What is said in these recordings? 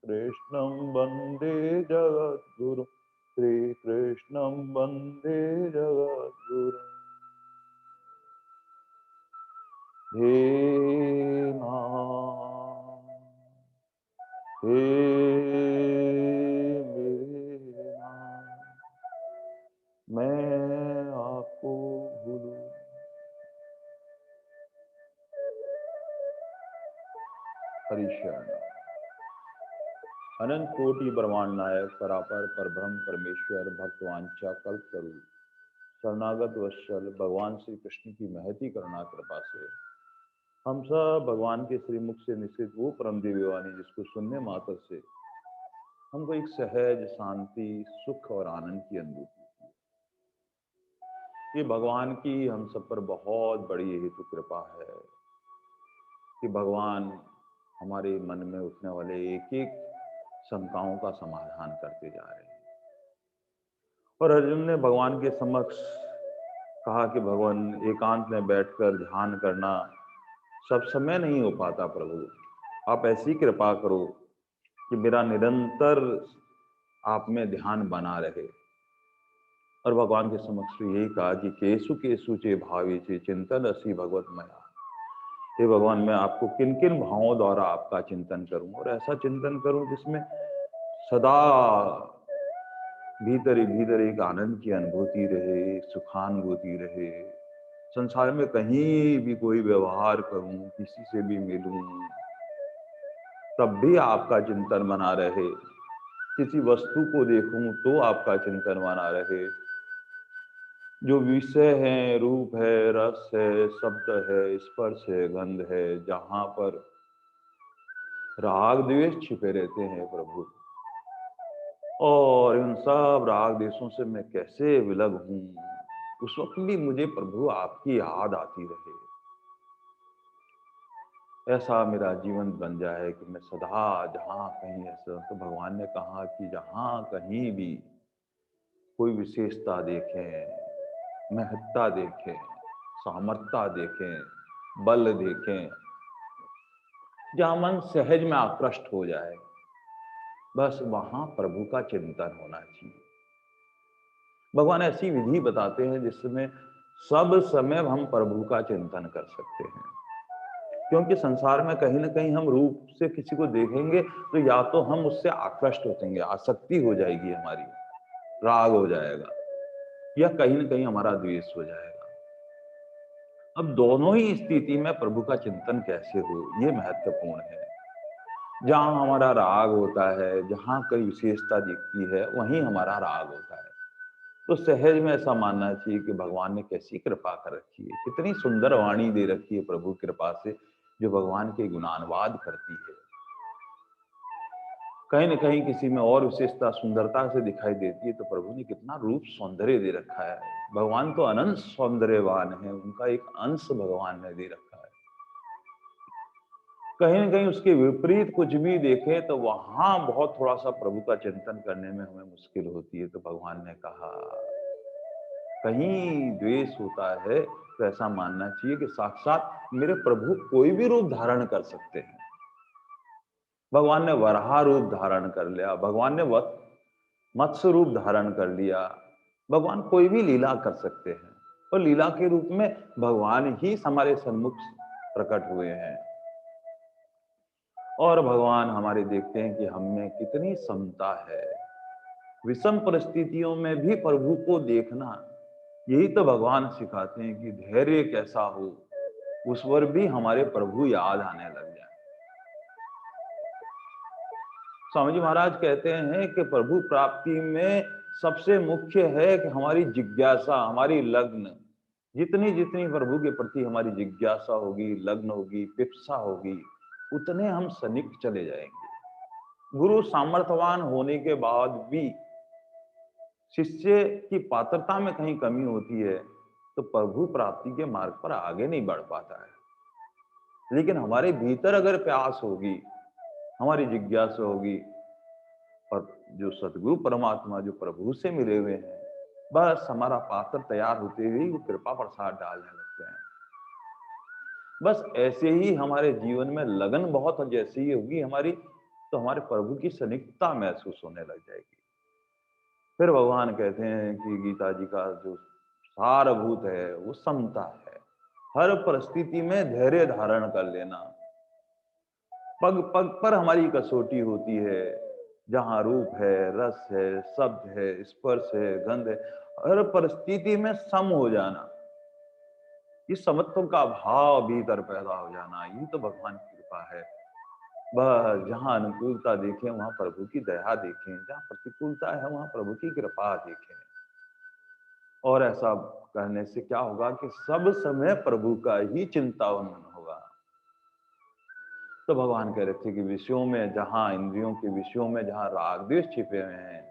कृष्णं वन्दे जगद्गुरुं श्रीकृष्णं वन्दे जगद्गुरुं हे नाम हे मेरे नाम मैं आपको भूलूं। हरिशरण अनंत कोटि ब्रह्मांड नायक परापर परब्रह्म परमेश्वर भक्तवांचा कल्पतरु शरणागत वत्सल भगवान श्री कृष्ण की महती करुणा कृपा से हम सब भगवान के श्रीमुख से निश्चित वो परम दिव्य वाणी जिसको सुनने मात्र से हमको एक सहज शांति सुख और आनंद की अनुभूति होती है। ये भगवान की हम सब पर बहुत बड़ी हेतु कृपा है कि भगवान हमारे मन में उठने वाले एक एक शंकाओं का समाधान करते जा रहे हैं। और अर्जुन ने भगवान के समक्ष कहा कि भगवान एकांत में बैठकर ध्यान करना सब समय नहीं हो पाता, प्रभु आप ऐसी कृपा करो कि मेरा निरंतर आप में ध्यान बना रहे। और भगवान के समक्ष यही कहा कि केसु केसु चे भावे चे चिंतन असी भगवत मया। हे भगवान मैं आपको किन किन भावों द्वारा आपका चिंतन करूं और ऐसा चिंतन करूं जिसमें सदा भीतर ही भीतर एक आनंद की अनुभूति रहे, सुखानुभूति रहे। संसार में कहीं भी कोई व्यवहार करूं, किसी से भी मिलूं, तब भी आपका चिंतन बना रहे। किसी वस्तु को देखूं तो आपका चिंतन बना रहे। जो विषय है, रूप है, रस है, शब्द है, स्पर्श है, गंध है, जहां पर राग द्वेष छिपे रहते हैं प्रभु, और इन सब राग देशों से मैं कैसे विलग हूं, उस वक्त भी मुझे प्रभु आपकी याद आती रहे। ऐसा मेरा जीवन बन जाए कि मैं सदा जहां कहीं ऐसा, तो भगवान ने कहा कि जहां कहीं भी कोई विशेषता देखें, महत्ता देखें, सामर्थ्यता देखें, बल देखें, जहां मन सहज में आकृष्ट हो जाए, बस वहां प्रभु का चिंतन होना चाहिए। भगवान ऐसी विधि बताते हैं जिसमें सब समय हम प्रभु का चिंतन कर सकते हैं। क्योंकि संसार में कहीं ना कहीं हम रूप से किसी को देखेंगे तो या तो हम उससे आकृष्ट हो जाएंगे, आसक्ति हो जाएगी हमारी, राग हो जाएगा, या कहीं ना कहीं हमारा द्वेष हो जाएगा। अब दोनों ही स्थिति में प्रभु का चिंतन कैसे हो, ये महत्वपूर्ण है। जहां हमारा राग होता है, जहां कोई विशेषता दिखती है, वहीं हमारा राग होता है। तो सहज में ऐसा मानना चाहिए कि भगवान ने कैसी कृपा कर रखी है, कितनी सुंदर वाणी दे रखी है प्रभु कृपा से, जो भगवान के गुणानुवाद करती है। कहीं न कहीं किसी में और विशेषता सुंदरता से दिखाई देती है, तो प्रभु ने कितना रूप सौंदर्य दे रखा है। भगवान तो अनंत सौंदर्यवान है, उनका एक अंश भगवान ने दे रखा है। कहीं न कहीं उसके विपरीत कुछ भी देखें तो वहां बहुत थोड़ा सा प्रभु का चिंतन करने में हमें मुश्किल होती है। तो भगवान ने कहा कहीं द्वेष होता है तो ऐसा मानना चाहिए कि साक्षात मेरे प्रभु कोई भी रूप धारण कर सकते हैं। भगवान ने वराह रूप धारण कर लिया, भगवान ने मत्स्य रूप धारण कर लिया, भगवान कोई भी लीला कर सकते हैं, और लीला के रूप में भगवान ही हमारे सन्मुख प्रकट हुए हैं। और भगवान हमारे देखते हैं कि हम में कितनी समता है, विषम परिस्थितियों में भी प्रभु को देखना। यही तो भगवान सिखाते हैं कि धैर्य कैसा हो, उस पर भी हमारे प्रभु याद आने लग जाए। स्वामी जी महाराज कहते हैं कि प्रभु प्राप्ति में सबसे मुख्य है कि हमारी जिज्ञासा, हमारी लग्न, जितनी जितनी प्रभु के प्रति हमारी जिज्ञासा होगी, लग्न होगी, पिप्सा होगी, उतने हम सनिक चले जाएंगे। गुरु सामर्थ्यवान होने के बाद भी शिष्य की पात्रता में कहीं कमी होती है तो प्रभु प्राप्ति के मार्ग पर आगे नहीं बढ़ पाता है। लेकिन हमारे भीतर अगर प्यास होगी, हमारी जिज्ञासा होगी, और जो सतगुरु परमात्मा जो प्रभु से मिले हुए हैं, बस हमारा पात्र तैयार होते हुए वो कृपा प्रसाद डालने लगते हैं। बस ऐसे ही हमारे जीवन में लगन बहुत जैसे ही होगी हमारी, तो हमारे प्रभु की सनिग्धता महसूस होने लग जाएगी। फिर भगवान कहते हैं कि गीता जी का जो सारभूत है वो समता है। हर परिस्थिति में धैर्य धारण कर लेना। पग पग पर हमारी कसौटी होती है। जहां रूप है, रस है, शब्द है, स्पर्श है, गंध है, हर परिस्थिति में सम हो जाना, इस समत्व का भाव भीतर पैदा हो जाना, ये तो भगवान की कृपा है। बस जहां अनुकूलता देखें वहां प्रभु की दया देखें, जहां प्रतिकूलता है वहां प्रभु की कृपा देखें। और ऐसा करने से क्या होगा कि सब समय प्रभु का ही चिंतावन होगा। तो भगवान कह रहे थे कि विषयों में, जहां इंद्रियों के विषयों में जहां राग द्वेष छिपे हुए हैं,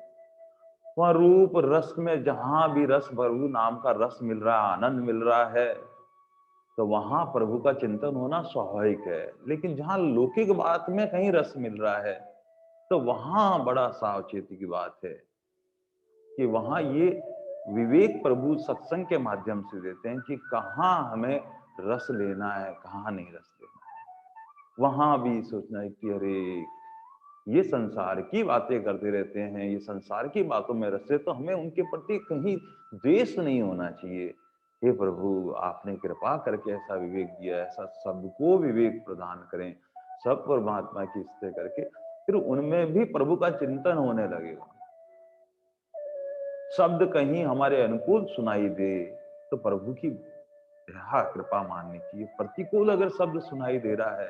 वहां रूप रस में जहां भी रस, प्रभु नाम का रस मिल रहा है, आनंद मिल रहा है, तो वहां प्रभु का चिंतन होना स्वाभाविक है। लेकिन जहां लौकिक बात में कहीं रस मिल रहा है, तो वहां बड़ा सावचेती की बात है कि वहां ये विवेक प्रभु सत्संग के माध्यम से देते हैं कि कहाँ हमें रस लेना है, कहाँ नहीं रस लेना है। वहां भी सोचना है कि अरे ये संसार की बातें करते रहते हैं, ये संसार की बातों में रस है, तो हमें उनके प्रति कहीं द्वेष नहीं होना चाहिए। हे प्रभु, आपने कृपा करके ऐसा विवेक दिया, ऐसा सबको विवेक प्रदान करें, सब परमात्मा की स्थिति करके, फिर उनमें भी प्रभु का चिंतन होने लगेगा। शब्द कहीं हमारे अनुकूल सुनाई दे तो प्रभु की दया कृपा माननी चाहिए। प्रतिकूल अगर शब्द सुनाई दे रहा है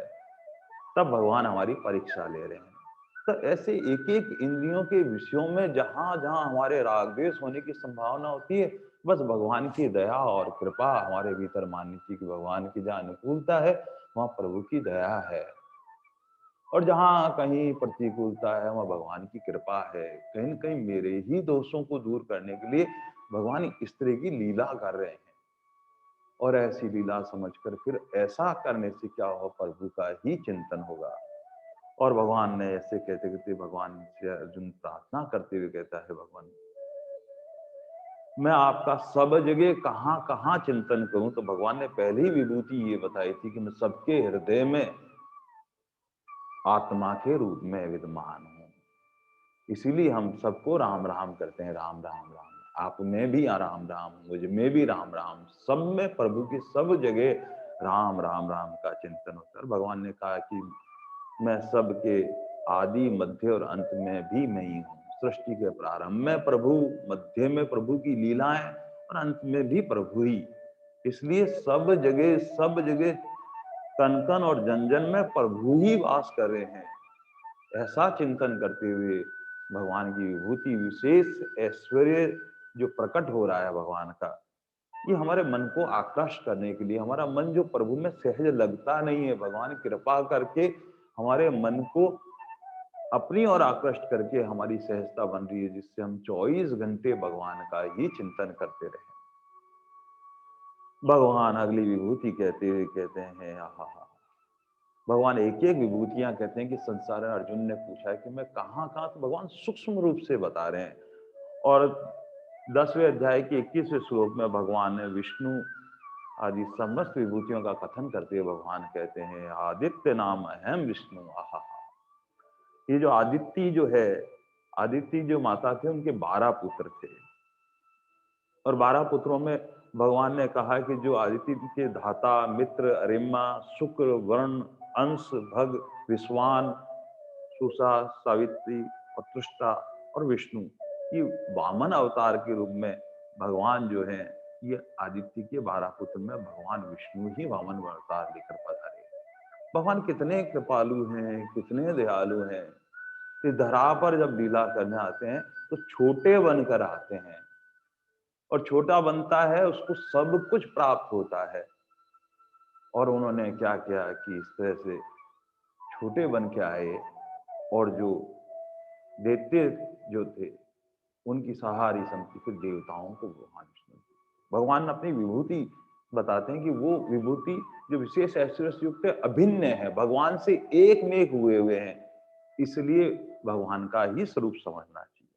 तब भगवान हमारी परीक्षा ले रहे हैं। तो ऐसे एक एक इंद्रियों के विषयों में जहां जहां हमारे राग द्वेष होने की संभावना होती है, बस भगवान की दया और कृपा हमारे भीतर माननी चाहिए कि भगवान की जहां अनुकूलता है वहां प्रभु की दया है, और जहां कहीं प्रतिकूलता है वहां भगवान की कृपा है। कहीं न कहीं मेरे ही दोषों को दूर करने के लिए भगवान इस तरह की लीला कर रहे हैं। और ऐसी लीला समझकर फिर ऐसा करने से क्या होगा, प्रभु का ही चिंतन होगा। और भगवान ने ऐसे कहते कहते भगवान से अर्जुन प्रार्थना करते हुए कहता है, भगवान मैं आपका सब जगह कहाँ कहाँ चिंतन करूं। तो भगवान ने पहले ही विभूति ये बताई थी कि मैं सबके हृदय में आत्मा के रूप में विद्यमान हूं। इसीलिए हम सबको राम राम करते हैं, राम राम राम। आप में भी राम राम, मुझ में भी राम राम, सब में प्रभु की सब जगह राम राम राम का चिंतन होता है। भगवान ने कहा कि मैं सबके आदि मध्य और अंत में भी मैं ही हूँ। सृष्टि के प्रारंभ में प्रभु, मध्य में प्रभु की लीलाएं और अंत में भी प्रभु ही। इसलिए सब जगह कन कन और जन जन में प्रभु ही वास कर रहे हैं। ऐसा चिंतन करते हुए भगवान की विभूति, विशेष ऐश्वर्य जो प्रकट हो रहा है भगवान का, ये हमारे मन को आकर्ष करने के लिए, हमारा मन जो प्रभु में सहज लगता नहीं है, भगवान कृपा करके हमारे मन को अपनी ओर आकृष्ट करके हमारी सहजता बन रही है, जिससे हम 24 घंटे भगवान का ही चिंतन करते रहे। भगवान अगली विभूति कहते हुए कहते हैं, आहा, भगवान एक एक विभूतियां कहते हैं कि संसार में अर्जुन ने पूछा है कि मैं कहाँ कहाँ, तो भगवान सूक्ष्म रूप से बता रहे हैं। और 10वें अध्याय के 21वें श्लोक में भगवान ने विष्णु आदि समस्त विभूतियों का कथन करते हुए भगवान कहते हैं, आदित्य नाम अहम विष्णु। आहा, ये जो आदित्य जो है, आदित्य जो माता थे उनके 12 पुत्र थे, और 12 पुत्रों में भगवान ने कहा कि जो आदित्य के धाता, मित्र, अरिमा, शुक्र, वरुण, अंश, भग, विश्वान, सुषा, सावित्री और तुष्टा और विष्णु, ये वामन अवतार के रूप में भगवान जो है, ये आदित्य के 12 पुत्र में भगवान विष्णु ही वामन अवतार लेकर पधारे। भगवान कितने कृपालु हैं, कितने दयालु हैं। इस धरा पर जब लीला करने आते हैं तो छोटे बनकर आते हैं, और छोटा बनता है उसको सब कुछ प्राप्त होता है। और उन्होंने क्या किया कि इस तरह से छोटे बन के आए, और जो दैत्य जो थे उनकी सहारी समझी फिर देवताओं को भगवान विष्णु, भगवान अपनी विभूति बताते हैं कि वो विभूति जो विशेष ऐश्वर्य से युक्त है, अभिन्न है, भगवान से एक में एक हुए हुए हैं। इसलिए भगवान का ही स्वरूप समझना चाहिए।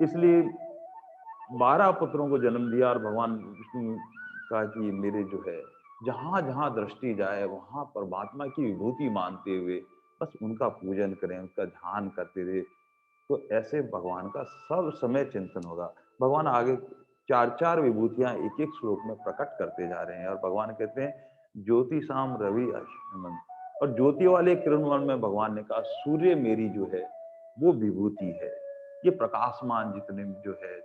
इसलिए 12 पुत्रों को जन्म दिया, और भगवान विष्णु का कि मेरे जो है जहां जहां दृष्टि जाए वहां परमात्मा की विभूति मानते हुए बस उनका पूजन करें, उनका ध्यान करते रहे, तो ऐसे भगवान का सब समय चिंतन होगा। भगवान आगे 4-4 विभूतियाँ एक-एक श्लोक में प्रकट करते जा रहे हैं और भगवान कहते हैं ज्योतिषाम रवि अश्विन, और ज्योति वाले किरणवन में भगवान ने कहा सूर्य मेरी जो है वो विभूति है। ये प्रकाशमान जितने जो है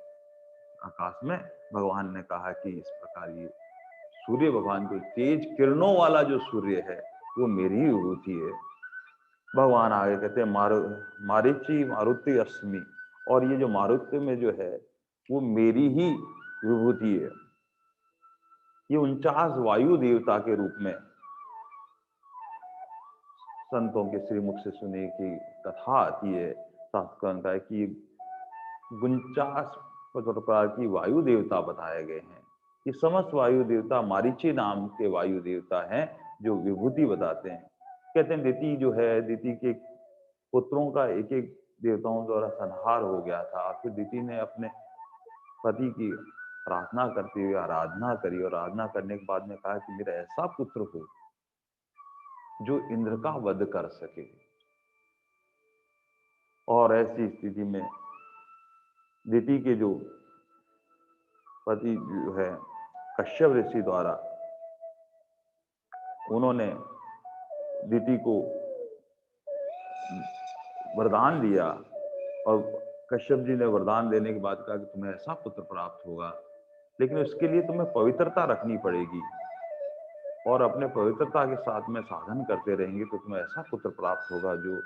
आकाश में, भगवान ने कहा कि इस प्रकार ये सूर्य भगवान जो तेज किरणों वाला जो सूर्य है वो मेरी ही विभूति है। भगवान आगे कहते हैं मारीची मारुति अस्मि, और ये जो मारुति में जो है वो मेरी ही विभूति है। ये 49 वायु देवता के रूप में संतों के श्रीमुख से सुने की कथा आती है। शास्त्र का है कि 49 प्रकार की वायु देवता बताए गए हैं। ये समस्त वायु देवता मारीची नाम के वायु देवता हैं जो विभूति बताते हैं। कहते हैं दिति जो है, दिति के पुत्रों का एक एक देवताओं द्वारा संहार हो गया था। फिर दिति ने अपने पति की प्रार्थना करते हुए आराधना करी, और आराधना करने के बाद में कहा कि मेरा ऐसा पुत्र हो जो इंद्र का वध कर सके। और ऐसी स्थिति में दिति के जो पति जो है कश्यप ऋषि द्वारा, उन्होंने दिति को वरदान दिया, और कश्यप जी ने वरदान देने के बाद कहा कि तुम्हें ऐसा पुत्र प्राप्त होगा, लेकिन उसके लिए तुम्हें पवित्रता रखनी पड़ेगी, और अपने पवित्रता के साथ में साधन करते रहेंगे तो तुम्हें ऐसा पुत्र प्राप्त होगा जो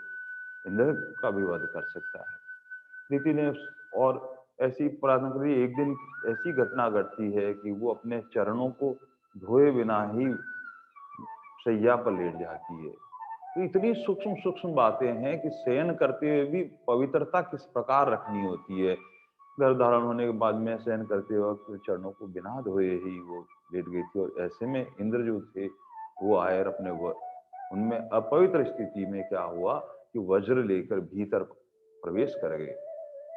इंद्र का भी वध कर सकता है। दिति ने और ऐसी प्रार्थना करी। एक दिन ऐसी घटना घटती है कि वो अपने चरणों को धोए बिना ही शैया पर लेट जाती है। तो इतनी सूक्ष्म सूक्ष्म बातें हैं कि शयन करते हुए भी पवित्रता किस प्रकार रखनी होती है। गर्भधारण होने के बाद में शयन करते वक्त चरणों को बिना धोए ही वो लेट गई थी, और ऐसे में इंद्र जो थे वो आए और अपने उनमें अपवित्र स्थिति में क्या हुआ कि वज्र लेकर भीतर प्रवेश कर गए,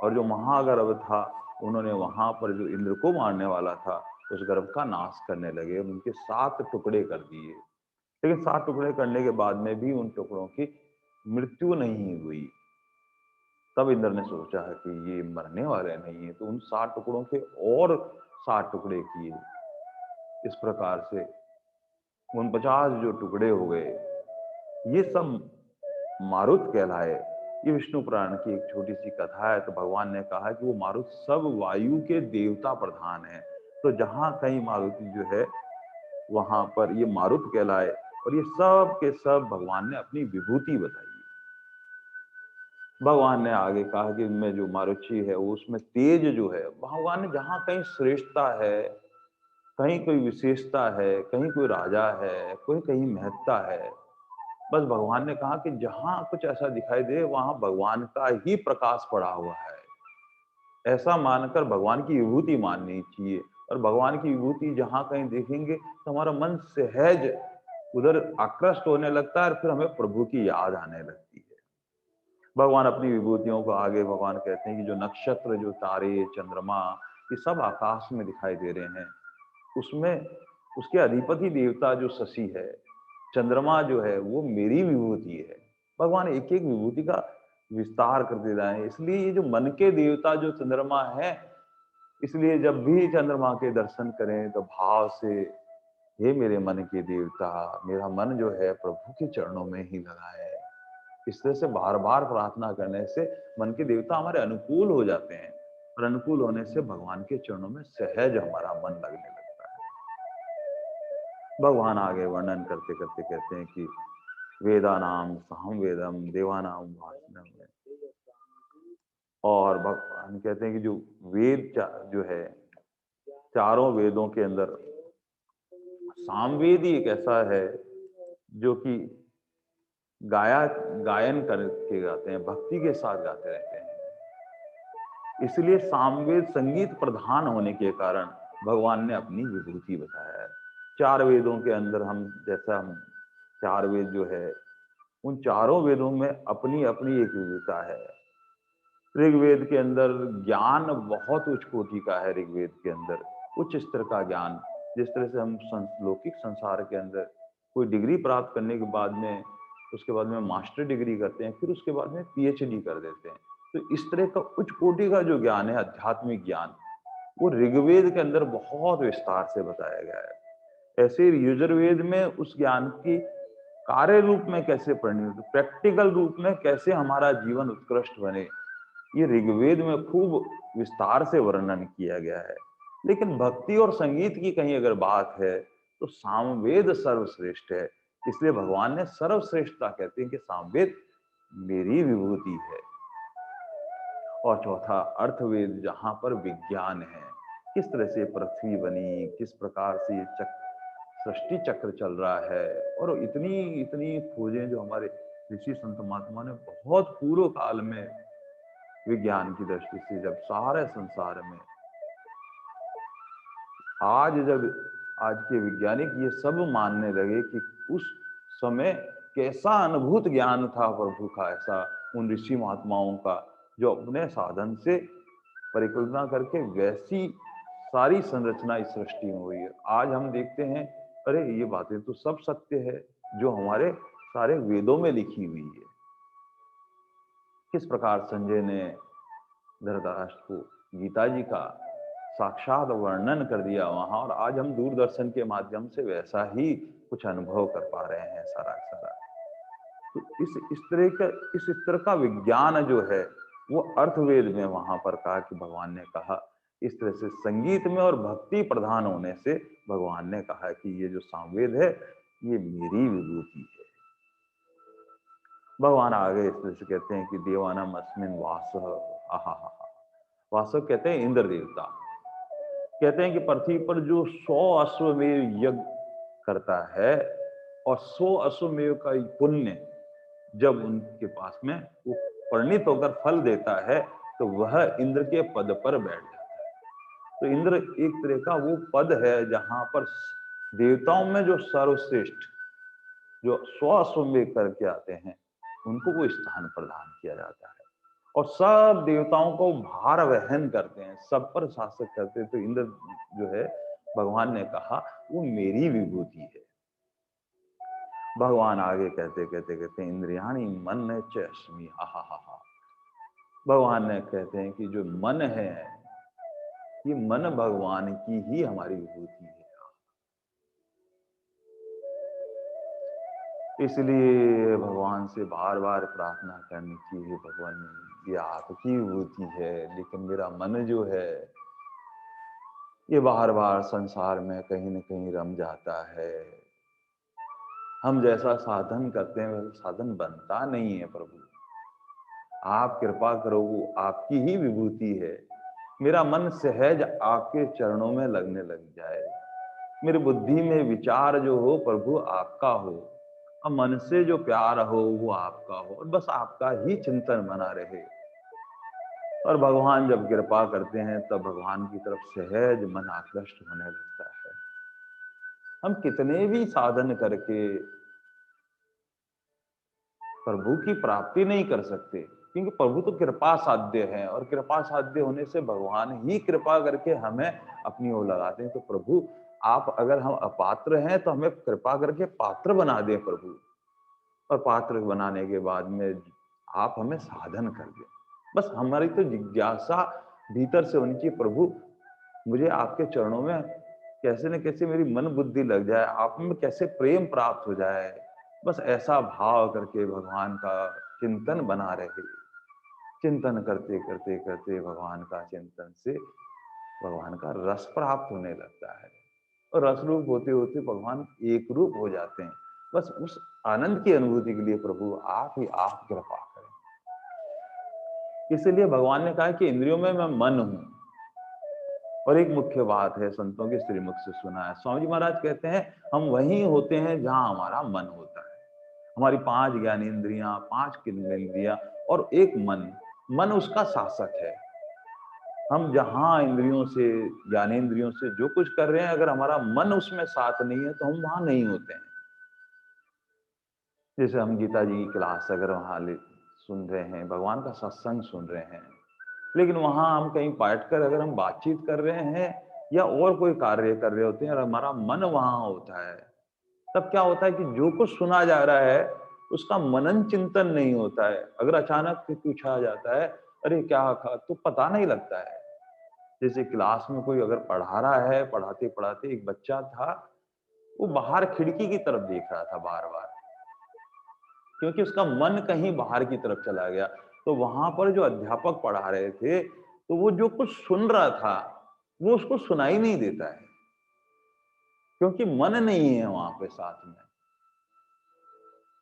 और जो महागर्भ था उन्होंने वहां पर जो इंद्र को मारने वाला था उस गर्भ का नाश करने लगे, उनके 7 टुकड़े कर दिए। लेकिन 7 टुकड़े करने के बाद में भी उन टुकड़ों की मृत्यु नहीं हुई। तब इंद्र ने सोचा है कि ये मरने वाले नहीं है, तो उन 7 टुकड़ों के और 7 टुकड़े किए। इस प्रकार से 49 जो टुकड़े हो गए, ये सब मारुत कहलाए। ये विष्णु पुराण की एक छोटी सी कथा है। तो भगवान ने कहा कि वो मारुत सब वायु के देवता प्रधान है, तो जहां कहीं मारुति जो है वहां पर ये मारुत कहलाए, और ये सब के सब भगवान ने अपनी विभूति बताई। भगवान ने आगे कहा कि इनमें जो मारुचि है वो उसमें तेज जो है, भगवान ने जहां कहीं श्रेष्ठता है, कहीं कोई विशेषता है, कहीं कोई राजा है, कोई कहीं महत्ता है, बस भगवान ने कहा कि जहां कुछ ऐसा दिखाई दे वहां भगवान का ही प्रकाश पड़ा हुआ है, ऐसा मानकर भगवान की विभूति माननी चाहिए। और भगवान की विभूति जहां कहीं देखेंगे तो हमारा मन सहज उधर आकृष्ट होने लगता है, और फिर हमें प्रभु की याद आने लगती है। भगवान अपनी विभूतियों को आगे भगवान कहते हैं कि जो नक्षत्र, जो तारे, चंद्रमा, ये सब आकाश में दिखाई दे रहे हैं, उसमें उसके अधिपति देवता जो शशि है, चंद्रमा जो है वो मेरी विभूति है। भगवान एक एक विभूति का विस्तार करते जाए। इसलिए ये जो मन के देवता जो चंद्रमा है, इसलिए जब भी चंद्रमा के दर्शन करें तो भाव से, हे मेरे मन के देवता, मेरा मन जो है प्रभु के चरणों में ही लगा है। इस तरह से बार बार प्रार्थना करने से मन के देवता हमारे अनुकूल हो जाते हैं, और अनुकूल होने से भगवान के चरणों में सहज हमारा मन लगने लगता है। भगवान आगे वर्णन करते करते कहते हैं कि वेदा नाम साम वेदम देवानाम भाषणम, और भगवान कहते हैं कि जो वेद जो है, चारों वेदों के अंदर सामवेद ही एक ऐसा है जो कि गायन करके गाते हैं, भक्ति के साथ गाते रहते हैं। इसलिए सामवेद संगीत प्रधान होने के कारण भगवान ने अपनी विभूति बताया है। 4 वेदों के अंदर हम 4 वेद जो है, उन चारों वेदों में अपनी अपनी एक विविधता है। ऋग्वेद के अंदर ज्ञान बहुत उच्च कोटि का है। ऋग्वेद के अंदर उच्च स्तर का ज्ञान, जिस तरह से हम लौकिक संसार के अंदर कोई डिग्री प्राप्त करने के बाद में उसके बाद में मास्टर डिग्री करते हैं, फिर उसके बाद में पीएचडी कर देते हैं। तो इस तरह का उच्च कोटि का जो ज्ञान है, आध्यात्मिक ज्ञान, वो ऋग्वेद के अंदर बहुत विस्तार से बताया गया है। ऐसे यजुर्वेद में उस ज्ञान की कार्य रूप में कैसे परिणित, प्रैक्टिकल रूप में कैसे हमारा जीवन उत्कृष्ट बने, ये ऋग्वेद में खूब विस्तार से वर्णन किया गया है। लेकिन भक्ति और संगीत की कहीं अगर बात है तो सामवेद सर्वश्रेष्ठ है। इसलिए भगवान ने सर्वश्रेष्ठता कहते हैं कि सामवेद मेरी विभूति है। और चौथा अर्थवेद, जहां पर विज्ञान है, किस तरह से पृथ्वी बनी, किस प्रकार से ये सृष्टि चक्र चल रहा है, और इतनी इतनी खोजें जो हमारे ऋषि संत महात्मा ने बहुत पूर्व काल में विज्ञान की दृष्टि से, जब सारे संसार में जब आज के वैज्ञानिक ये सब मानने लगे कि उस समय कैसा अनुभूत ज्ञान था प्रभु का, ऐसा उन ऋषि महात्माओं का, जो अपने साधन से परिकल्पना करके वैसी सारी संरचना इस सृष्टि में हुई है। आज हम देखते हैं, अरे ये बातें तो सब सत्य है जो हमारे सारे वेदों में लिखी हुई है। किस प्रकार संजय ने धृतराष्ट्र को गीता जी का साक्षात वर्णन कर दिया वहां, और आज हम दूरदर्शन के माध्यम से वैसा ही कुछ अनुभव कर पा रहे हैं सारा सारा। तो इस तरह का विज्ञान जो है वो अर्थवेद में वहां पर कहा कि भगवान ने कहा, इस तरह से संगीत में और भक्ति प्रधान होने से भगवान ने कहा कि ये जो सामवेद है ये मेरी विभूति है। भगवान आगे इस तरह से कहते हैं कि देवानाम अस्मिन वासः, आहा, वासव कहते हैं इंद्र देवता। कहते हैं कि पृथ्वी पर जो 100 अश्वमेध यज्ञ करता है और 100 अश्वमेध का पुण्य जब उनके पास में वो परिणित होकर फल देता है तो वह इंद्र के पद पर बैठ जाता है। तो इंद्र एक तरह का वो पद है जहां पर देवताओं में जो सर्वश्रेष्ठ, जो 100 अश्वमेध करके आते हैं, उनको वो स्थान प्रदान किया जाता है और सब देवताओं को भार वहन करते हैं, सब पर शासक करते हैं। तो इंद्र जो है, भगवान ने कहा वो मेरी विभूति है। भगवान आगे कहते कहते कहते इंद्रियाणी मन च अस्मि, आहा हा हा। भगवान ने कहते हैं कि जो मन है, ये मन भगवान की ही हमारी विभूति है। इसलिए भगवान से बार बार प्रार्थना करनी चाहिए, भगवान ये आपकी विभूति है, लेकिन मेरा मन जो है ये बार बार संसार में कहीं न कहीं रम जाता है। हम जैसा साधन करते हैं वैसा साधन बनता नहीं है। प्रभु आप कृपा करो, वो आपकी ही विभूति है। मेरा मन सहज आपके चरणों में लगने लग जाए, मेरी बुद्धि में विचार जो हो प्रभु आपका हो, और मन से जो प्यार हो वो आपका हो, और बस आपका ही चिंतन बना रहे। और भगवान जब कृपा करते हैं तब भगवान की तरफ सहज मन आकृष्ट होने लगता है। हम कितने भी साधन करके प्रभु की प्राप्ति नहीं कर सकते, क्योंकि प्रभु तो कृपा साध्य है, और कृपा साध्य होने से भगवान ही कृपा करके हमें अपनी ओर लगाते हैं। तो प्रभु आप अगर हम अपात्र हैं तो हमें कृपा करके पात्र बना दें प्रभु, और पात्र बनाने के बाद में आप हमें साधन कर दें। बस हमारी तो जिज्ञासा भीतर से होनी चाहिए, प्रभु मुझे आपके चरणों में कैसे न कैसे मेरी मन बुद्धि लग जाए, आप में कैसे प्रेम प्राप्त हो जाए। बस ऐसा भाव करके भगवान का चिंतन बना रहे। चिंतन करते करते करते भगवान का चिंतन से भगवान का रस प्राप्त होने लगता है, और रस रूप होते होते भगवान एक रूप हो जाते हैं। बस उस आनंद की अनुभूति के लिए प्रभु आप ही आप कृपा करें। इसलिए भगवान ने कहा कि इंद्रियों में मैं मन हूं। और एक मुख्य बात है, संतों के श्रीमुख से सुना है, स्वामी जी महाराज कहते हैं हम वहीं होते हैं जहां हमारा मन होता है। हमारी 5 ज्ञानेंद्रियां, 5 कर्मेंद्रियां और एक मन, मन उसका शासक है। हम जहां इंद्रियों से, ज्ञानेंद्रियों से जो कुछ कर रहे हैं, अगर हमारा मन उसमें साथ नहीं है तो हम वहां नहीं होते हैं। जैसे हम गीता जी की क्लास अगर वहां सुन रहे हैं, भगवान का सत्संग सुन रहे हैं, लेकिन वहां हम कहीं बैठकर अगर हम बातचीत कर रहे हैं या और कोई कार्य कर रहे होते हैं और हमारा मन वहां होता है, तब क्या होता है कि जो कुछ सुना जा रहा है उसका मनन चिंतन नहीं होता है। अगर अचानक से पूछा जाता है, अरे क्या खा, तो पता नहीं लगता है। जैसे क्लास में कोई अगर पढ़ा रहा है, पढ़ाते पढ़ाते एक बच्चा था, वो बाहर खिड़की की तरफ देख रहा था बार बार, क्योंकि उसका मन कहीं बाहर की तरफ चला गया। तो वहां पर जो अध्यापक पढ़ा रहे थे, तो वो जो कुछ सुन रहा था वो उसको सुनाई नहीं देता है, क्योंकि मन नहीं है वहां पे साथ में।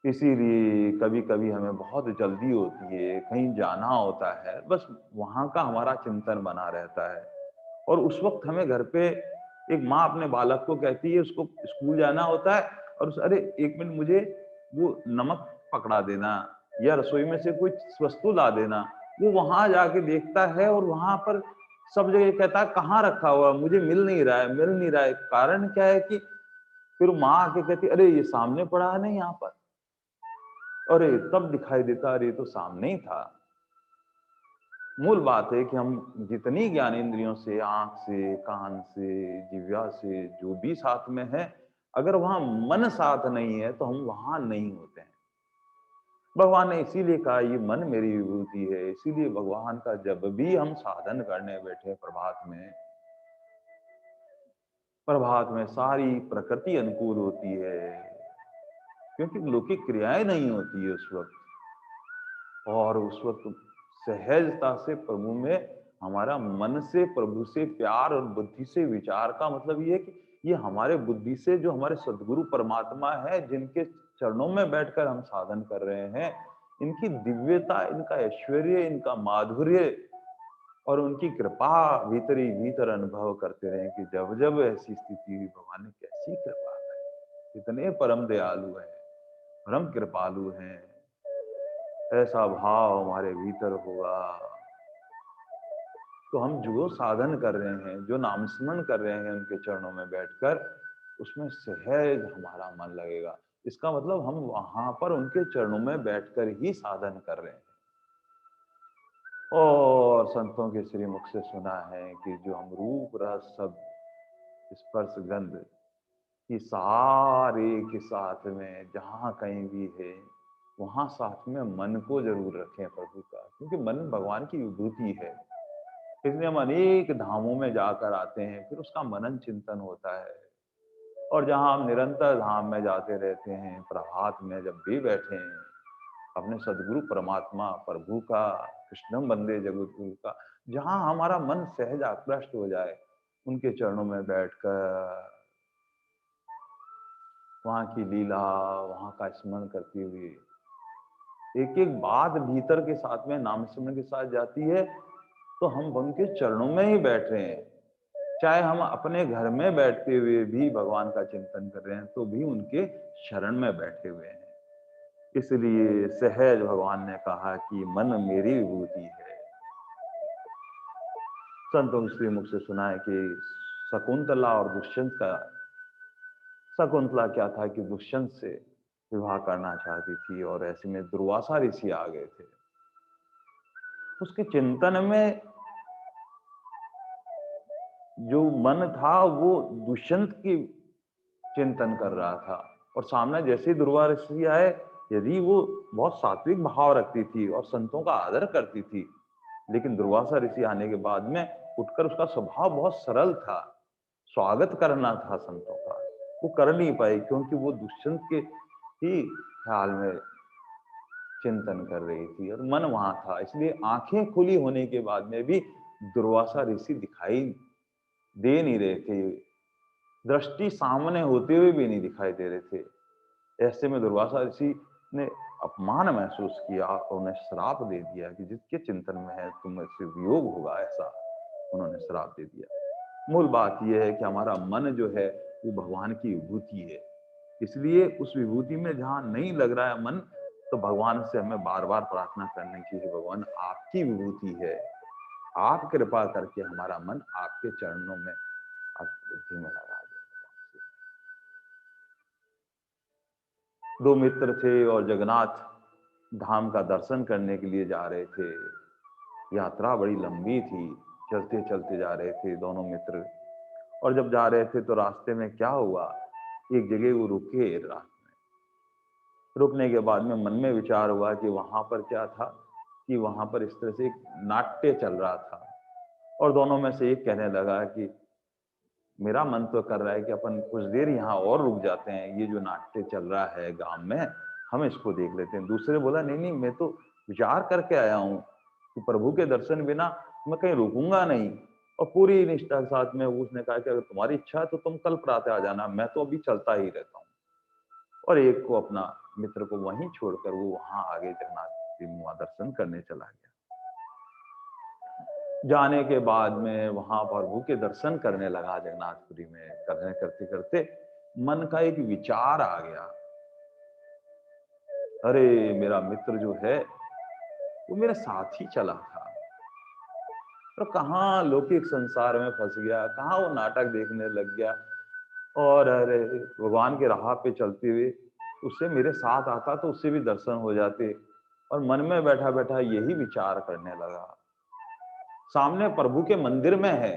इसीलिए कभी कभी हमें बहुत जल्दी होती है, कहीं जाना होता है, बस वहां का हमारा चिंतन बना रहता है। और उस वक्त हमें घर पे एक माँ अपने बालक को कहती है, उसको स्कूल जाना होता है, और अरे एक मिनट मुझे वो नमक पकड़ा देना, या रसोई में से कोई वस्तु ला देना। वो वहां जाके देखता है और वहां पर सब जगह कहता है कहाँ रखा हुआ, मुझे मिल नहीं रहा है, मिल नहीं रहा है। कारण क्या है कि फिर माँ आके कहती, अरे ये सामने पड़ा है नहीं यहाँ पर, अरे तब दिखाई देता, अरे ये तो सामने ही था। मूल बात है कि हम जितनी ज्ञानेंद्रियों से, आंख से, कान से, जिह्वा से, जो भी साथ में है, अगर वहां मन साथ नहीं है तो हम वहां नहीं होते हैं। भगवान ने इसीलिए कहा ये मन मेरी विभूति है। इसीलिए भगवान का जब भी हम साधन करने बैठे प्रभात में सारी प्रकृति अनुकूल होती है, क्योंकि लौकिक क्रियाएं नहीं होती है उस वक्त। और उस वक्त सहजता से प्रभु में, हमारा मन से प्रभु से प्यार और बुद्धि से विचार का मतलब ये है कि ये हमारे बुद्धि से जो हमारे सदगुरु परमात्मा है, जिनके चरणों में बैठकर हम साधन कर रहे हैं, इनकी दिव्यता, इनका ऐश्वर्य, इनका माधुर्य और उनकी कृपा भीतर ही भीतर अनुभव करते रहे कि जब जब ऐसी स्थिति हुई, भगवान ने कैसी कृपा की, इतने परम दयालु हैं, परम कृपालु हैं। ऐसा भाव हमारे भीतर होगा तो हम जो साधन कर रहे हैं, जो नाम स्मरण कर रहे हैं उनके चरणों में बैठकर, उसमें सहज हमारा मन लगेगा। इसका मतलब हम वहां पर उनके चरणों में बैठकर ही साधन कर रहे हैं। और संतों के श्री मुख से सुना है कि जो हम रूप रस शब्द स्पर्श गंध ये सारे के साथ में जहां कहीं भी है, वहां साथ में मन को जरूर रखें प्रभु का, क्योंकि मन भगवान की विभूति है। इसलिए हम अनेक धामों में जाकर आते हैं, फिर उसका मनन चिंतन होता है। और जहां हम निरंतर धाम में जाते रहते हैं, प्रभात में जब भी बैठे हैं, अपने सदगुरु परमात्मा प्रभु का, कृष्णम वंदे जगत गुरु का, जहां हमारा मन सहज आकृष्ट हो जाए, उनके चरणों में बैठकर वहां की लीला, वहां का स्मरण करते हुए, एक एक बात भीतर के साथ में नाम स्मरण के साथ जाती है, तो हम उनके चरणों में ही बैठ रहे हैं। चाहे हम अपने घर में बैठते हुए भी भगवान का चिंतन कर रहे हैं, तो भी उनके शरण में बैठे हुए हैं। इसलिए सहज भगवान ने कहा कि मन मेरी विभूति है। संतों के श्री मुख से सुना है कि शकुंतला और दुष्यंत का, शकुंतला क्या था कि दुष्यंत से विवाह करना चाहती थी, और ऐसे में दुर्वासा ऋषि आ गए थे। उसके चिंतन में जो मन था वो दुष्यंत की चिंतन कर रहा था, और सामने जैसे दुर्वासा ऋषि आए, यदि वो बहुत सात्विक भाव रखती थी और संतों का आदर करती थी, लेकिन दुर्वासा ऋषि आने के बाद में उठकर उसका स्वभाव बहुत सरल था, स्वागत करना था संतों का, वो कर नहीं पाई, क्योंकि वो दुष्यंत के ही ख्याल में चिंतन कर रही थी और मन वहां था। इसलिए आंखें खुली होने के बाद में भी दुर्वासा ऋषि दिखाई दे नहीं रहे थे, दृष्टि सामने होते हुए भी नहीं दिखाई दे रहे थे। ऐसे में दुर्वासा ऋषि ने अपमान महसूस किया और उन्हें श्राप दे दिया कि जिसके चिंतन में है तुम इससे वियोग होगा, ऐसा उन्होंने श्राप दे दिया। मूल बात यह है कि हमारा मन जो है वो भगवान की विभूति है। इसलिए उस विभूति में जहां नहीं लग रहा है मन, तो भगवान से हमें बार बार प्रार्थना करनी चाहिए, भगवान आपकी विभूति है, आप कृपा करके हमारा मन आपके चरणों में, आप बुद्धि में लगा दो। दो मित्र थे और जगन्नाथ धाम का दर्शन करने के लिए जा रहे थे। यात्रा बड़ी लंबी थी, चलते चलते जा रहे थे दोनों मित्र। और जब जा रहे थे तो रास्ते में क्या हुआ, एक जगह वो रुके रास्ते में, रुकने के बाद में मन में विचार हुआ कि वहां पर क्या था कि वहां पर इस तरह से एक नाट्य चल रहा था, और दोनों में से एक कहने लगा कि मेरा मन तो कर रहा है कि अपन कुछ देर यहाँ और रुक जाते हैं, ये जो नाट्य चल रहा है गांव में हम इसको देख लेते हैं। दूसरे बोला नहीं नहीं, मैं तो विचार करके आया हूँ कि प्रभु के दर्शन बिना मैं कहीं रुकूंगा नहीं। और पूरी निष्ठा के साथ में उसने कहा कि अगर तुम्हारी इच्छा है तो तुम कल प्रातः आ जाना, मैं तो अभी चलता ही रहता हूँ। और एक को अपना मित्र को वहीं छोड़कर वो वहां आगे जगन्नाथ जी वहां दर्शन करने चला गया। जाने के बाद में वहां प्रभु के दर्शन करने लगा जगन्नाथपुरी में, करने करते करते मन का एक विचार आ गया, अरे मेरा मित्र जो है वो मेरे साथ ही चला था, तो कहाँ लौकिक संसार में फंस गया, कहाँ वो नाटक देखने लग गया। और अरे भगवान के राह पे चलते हुए उससे मेरे साथ आता तो उससे भी दर्शन हो जाते। और मन में बैठा बैठा यही विचार करने लगा। सामने प्रभु के मंदिर में है,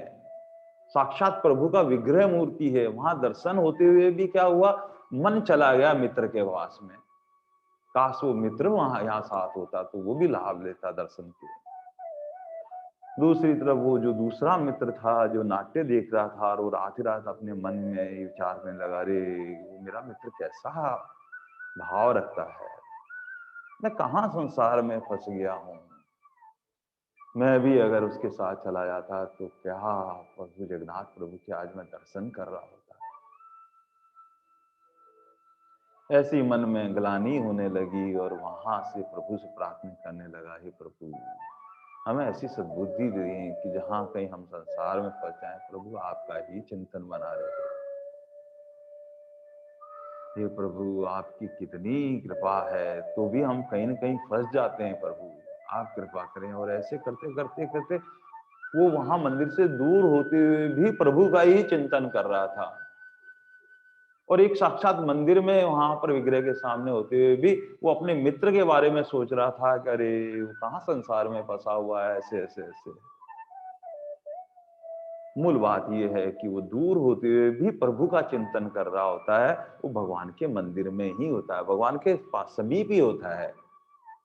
साक्षात प्रभु का विग्रह मूर्ति है, वहां दर्शन होते हुए भी क्या हुआ, मन चला गया मित्र के वास में। काश वो मित्र वहां यहाँ साथ होता तो वो भी लाभ लेता दर्शन के। दूसरी तरफ वो जो दूसरा मित्र था जो नाट्य देख रहा था, और वो रात ही रात अपने मन में ये विचार करने लगा, अरे वो मेरा मित्र कैसा भाव रखता है, मैं कहाँ संसार में फंस गया हूँ, मैं भी अगर उसके साथ चला जाता तो क्या प्रभु जगन्नाथ प्रभु के आज मैं दर्शन कर रहा होता। ऐसी मन में ग्लानि होने लगी और वहां से प्रभु से प्रार्थना करने लगा, हे प्रभु हमें ऐसी सद्बुद्धि दें कि जहां कहीं हम संसार में फंस जाए प्रभु आपका ही चिंतन बना रहे। हे प्रभु आपकी कितनी कृपा है, तो भी हम कहीं ना कहीं फंस जाते हैं, प्रभु आप कृपा करें। और ऐसे करते करते करते वो वहां मंदिर से दूर होते हुए भी प्रभु का ही चिंतन कर रहा था, और एक साक्षात मंदिर में वहां पर विग्रह के सामने होते हुए भी वो अपने मित्र के बारे में सोच रहा था कि अरे वो कहाँ संसार में फंसा हुआ है, ऐसे ऐसे ऐसे। मूल बात यह है कि वो दूर होते हुए भी प्रभु का चिंतन कर रहा होता है, वो भगवान के मंदिर में ही होता है, भगवान के पास समीप ही होता है।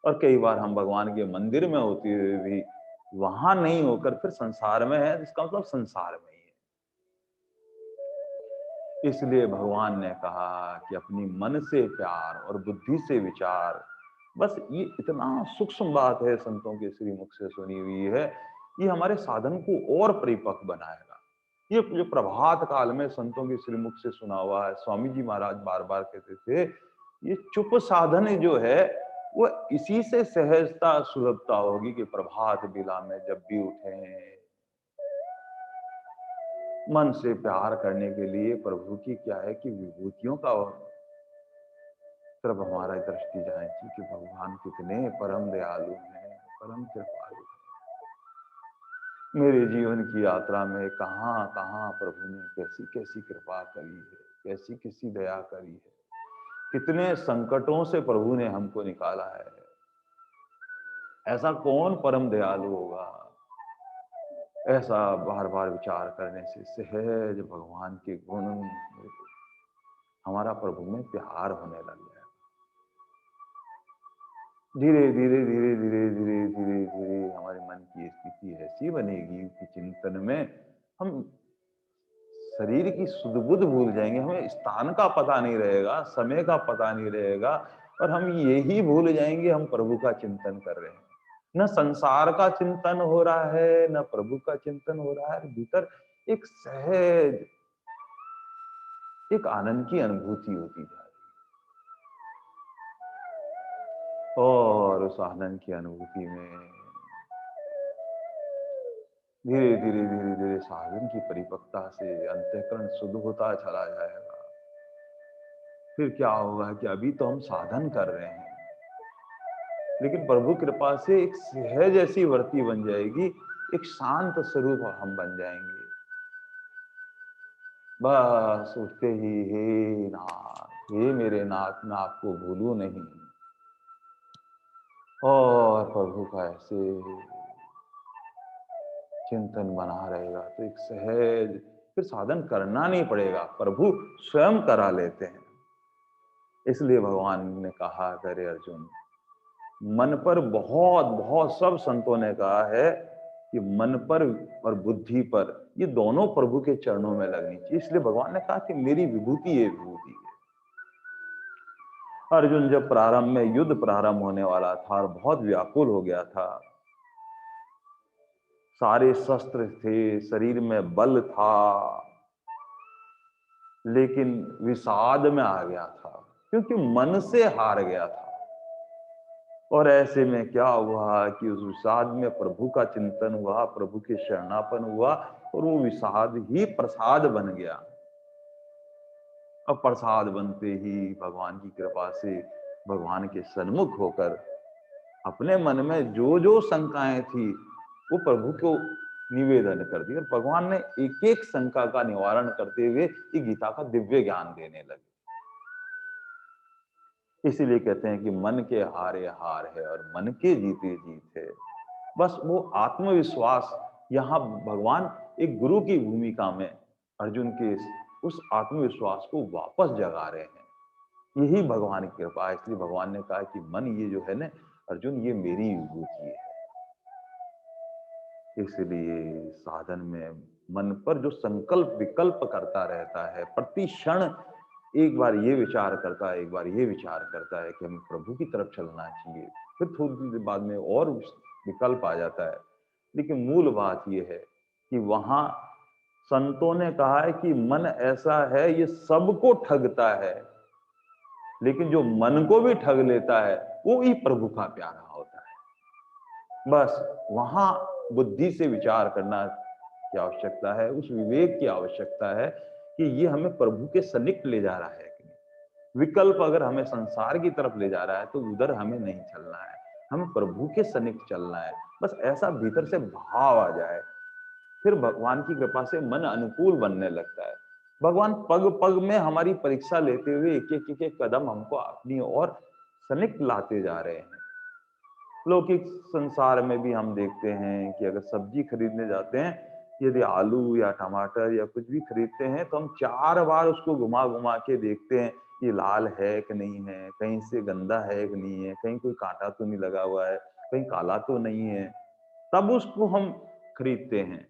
और कई बार हम भगवान के मंदिर में होते हुए भी वहां नहीं होकर फिर संसार में है, इसका मतलब संसार में ही है। इसलिए भगवान ने कहा कि अपनी मन से प्यार और बुद्धि से विचार, बस ये इतना सूक्ष्म बात है, संतों के श्रीमुख से सुनी हुई है, ये हमारे साधन को और परिपक्व बनाएगा। ये जो प्रभात काल में संतों के श्रीमुख से सुना हुआ है, स्वामी जी महाराज बार बार कहते थे, ये चुप साधन जो है वो इसी से सहजता सुलभता होगी कि प्रभात बेला में जब भी उठे मन से प्यार करने के लिए प्रभु की क्या है कि विभूतियों का तरफ हमारा दृष्टि जाएगी कि भगवान कितने परम दयालु हैं, परम कृपालु। मेरे जीवन की यात्रा में कहां कहां प्रभु ने कैसी कैसी कृपा करी है, कैसी कैसी दया करी है, कितने संकटों से प्रभु ने हमको निकाला है। ऐसा कौन परम दयालु होगा। ऐसा बार बार विचार करने से सहज भगवान के गुण, हमारा प्रभु में प्यार होने लग गया। धीरे धीरे धीरे धीरे धीरे धीरे धीरे हमारे मन की स्थिति ऐसी बनेगी कि चिंतन में हम शरीर की सुध-बुध भूल जाएंगे, हमें स्थान का पता नहीं रहेगा, समय का पता नहीं रहेगा, और हम यही भूल जाएंगे हम प्रभु का चिंतन कर रहे हैं। न संसार का चिंतन हो रहा है, न प्रभु का चिंतन हो रहा है, भीतर एक सहज एक आनंद की अनुभूति होती जा रही है। और उस आनंद की अनुभूति में धीरे धीरे धीरे धीरे साधन की परिपक्वता से अंतःकरण शुद्ध होता चला जाएगा। फिर क्या होगा कि अभी तो हम साधन कर रहे हैं, लेकिन प्रभु कृपा से एक सहज ऐसी वृत्ति बन जाएगी, एक शांत स्वरूप हम बन जाएंगे। बस उठते ही हे नाथ, हे मेरे नाथ, मैं आपको भूलूं नहीं। और प्रभु का ऐसे चिंतन बना रहेगा तो एक सहज, फिर साधन करना नहीं पड़ेगा, प्रभु स्वयं करा लेते हैं। इसलिए भगवान ने कहा, करे अर्जुन, मन पर बहुत बहुत सब संतों ने कहा है कि मन पर और बुद्धि पर, ये दोनों प्रभु के चरणों में लगनी चाहिए। इसलिए भगवान ने कहा कि मेरी विभूति ये विभूति है। अर्जुन जब प्रारंभ में युद्ध प्रारंभ होने वाला था और बहुत व्याकुल हो गया था, सारे शस्त्र थे, शरीर में बल था, लेकिन विषाद में आ गया था क्योंकि मन से हार गया था। और ऐसे में क्या हुआ कि उस विषाद में प्रभु का चिंतन हुआ, प्रभु के शरणापन हुआ, और वो विषाद ही प्रसाद बन गया। अब प्रसाद बनते ही भगवान की कृपा से भगवान के सन्मुख होकर अपने मन में जो जो शंकाएं थी वो प्रभु को निवेदन कर दी, और भगवान ने एक एक शंका का निवारण करते हुए ये गीता का दिव्य ज्ञान देने लगे। इसीलिए कहते हैं कि मन के हारे हार है और मन के जीते जीत है। बस वो आत्मविश्वास, यहाँ भगवान एक गुरु की भूमिका में अर्जुन के उस आत्मविश्वास को वापस जगा रहे हैं। यही भगवान की कृपा है। इसलिए भगवान ने कहा कि मन ये जो है ना अर्जुन, ये मेरी विभूति है। इसलिए साधन में मन पर जो संकल्प विकल्प करता रहता है, प्रति क्षण एक बार ये विचार करता है, एक बार ये विचार करता है कि हमें प्रभु की तरफ चलना चाहिए, फिर थोड़ी देर बाद में और विकल्प आ जाता है। लेकिन मूल बात ये है कि वहां संतों ने कहा है कि मन ऐसा है, ये सबको ठगता है, लेकिन जो मन को भी ठग लेता है वो ही प्रभु का प्यारा होता है। बस वहां बुद्धि से विचार करना की आवश्यकता है, उस विवेक की आवश्यकता है कि ये हमें प्रभु के सन्निकट ले जा रहा है कि नहीं। विकल्प अगर हमें संसार की तरफ ले जा रहा है तो उधर हमें नहीं चलना है, हमें प्रभु के सन्निकट चलना है। बस ऐसा भीतर से भाव आ जाए, फिर भगवान की कृपा से मन अनुकूल बनने लगता है। भगवान पग पग में हमारी परीक्षा लेते हुए एक एक कदम हमको अपनी ओर सन्निकट लाते जा रहे हैं। लौकिक संसार में भी हम देखते हैं कि अगर सब्जी खरीदने जाते हैं, यदि आलू या टमाटर या कुछ भी खरीदते हैं तो हम 4 बार उसको घुमा घुमा के देखते हैं, ये लाल है कि नहीं है, कहीं से गंदा है कि नहीं है, कहीं कोई कांटा तो नहीं लगा हुआ है, कहीं काला तो नहीं है, तब उसको हम खरीदते हैं।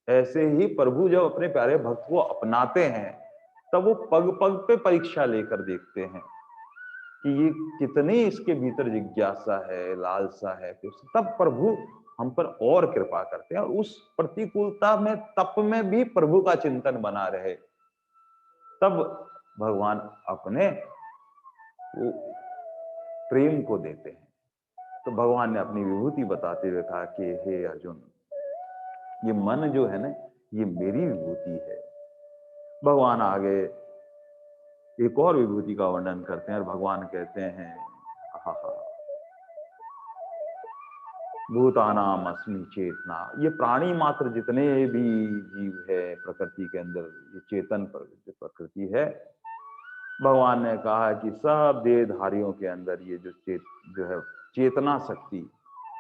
ऐसे ही प्रभु जब अपने प्यारे भक्त को अपनाते हैं, तब वो पग पग पे परीक्षा लेकर देखते हैं कि ये कितनी इसके भीतर जिज्ञासा है, लालसा है, तो तब प्रभु हम पर और कृपा करते हैं, और उस प्रतिकूलता में, तप में भी प्रभु का चिंतन बना रहे, तब भगवान अपने वो प्रेम को देते हैं। तो भगवान ने अपनी विभूति बताते हुए कहा कि हे अर्जुन, ये मन जो है ना, ये मेरी विभूति है। भगवान आगे एक और विभूति का वर्णन करते हैं और भगवान कहते हैं, हा भूतानाम अस्मि चेतना। ये प्राणी मात्र जितने भी जीव है प्रकृति के अंदर, ये चेतन प्रकृति है। भगवान ने कहा कि सब देहधारियों के अंदर ये जो है चेतना शक्ति,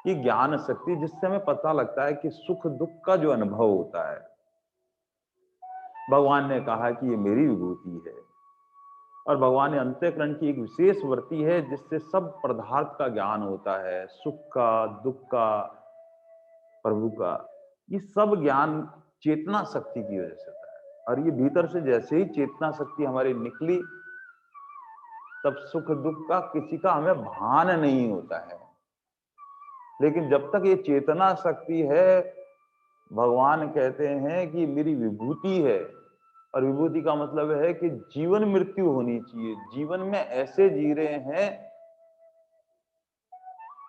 ये ज्ञान शक्ति, जिससे हमें पता लगता है कि सुख दुख का जो अनुभव होता है, भगवान ने कहा कि ये मेरी विभूति है। और भगवान ने अंतःकरण की एक विशेष वृत्ति है जिससे सब पदार्थ का ज्ञान होता है, सुख का, दुख का, प्रभु का, ये सब ज्ञान चेतना शक्ति की वजह से होता है। और ये भीतर से जैसे ही चेतना शक्ति हमारी निकली, तब सुख दुख का किसी का हमें भान नहीं होता है। लेकिन जब तक ये चेतना शक्ति है, भगवान कहते हैं कि मेरी विभूति है। और विभूति का मतलब है कि जीवन मृत्यु होनी चाहिए, जीवन में ऐसे जी रहे हैं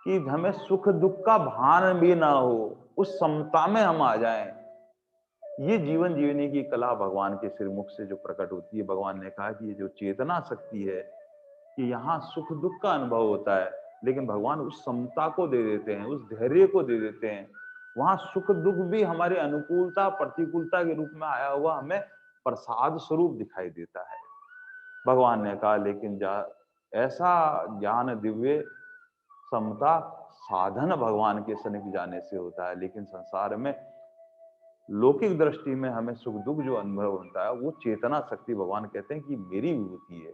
कि हमें सुख दुख का भान भी ना हो, उस समता में हम आ जाएं। ये जीवन जीने की कला भगवान के सिरमुख से जो प्रकट होती है। भगवान ने कहा कि ये जो चेतना शक्ति है, कि यहाँ सुख दुख का अनुभव होता है, लेकिन भगवान उस समता को दे देते हैं, उस धैर्य को दे देते हैं। वहां सुख दुख भी हमारे अनुकूलता प्रतिकूलता के रूप में आया हुआ हमें प्रसाद स्वरूप दिखाई देता है। भगवान ने कहा लेकिन ऐसा ज्ञान दिव्य समता साधन भगवान के सनिकट जाने से होता है। लेकिन संसार में लौकिक दृष्टि में हमें सुख दुख जो अनुभव होता है, वो चेतना शक्ति भगवान कहते हैं कि मेरी विभूति है।